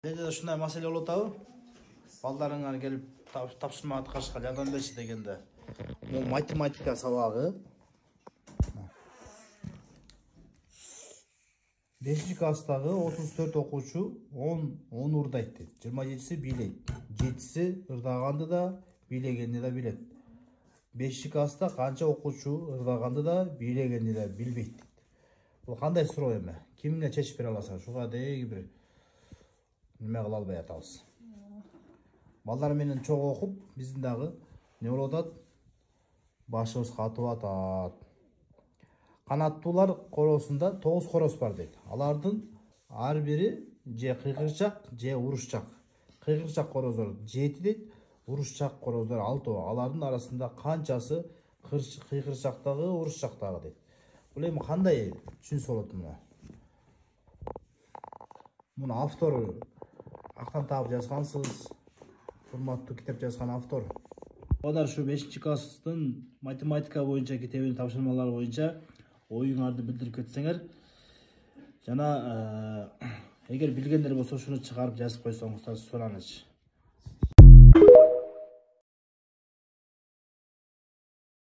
Деде ушундай маселе болуп атабы? Балдарыңар келип тапшырма аткарышка жардам берчи дегенде. Бул математика сабагы. 5-класстагы 34 окуучу 10 ырдайт дейт. 27-си бийлейт. 7-си ырдаганды да, бийлегенди да билет. 5-класста канча окуучу ырдаганды да, бийлегенди да билбейт дейт. Бул кандай суроо эме? Кимге чечип бере аласың? Шуга деги бир неме кыла албай атабыз. Балдар менен чогуу окуп, биздин дагы не болуп атат? Башыбыз катып атат. Канаттуулар коросунда 9 корос бар дейт. Алардын ар бири же кыйкырчак, же урушчак. Кыйкырчак короздор 7 дейт, урушчак короздор 6. Алардын арасында канчасы кыйкырчактагы, урушчактагы дейт. Бул эми кандай түшүнүш болот муну? Муну автор актан таап жазгансыз. Урматтуу китеп жазган автор. Балдар ушу 5-класстын математика боюнча китебинин тапшырмалары боюнча оюңарды билдирип кетсеңер, жана эгер билгендер болсо ушуну чыгарып жазып койсоңуздар суранычы.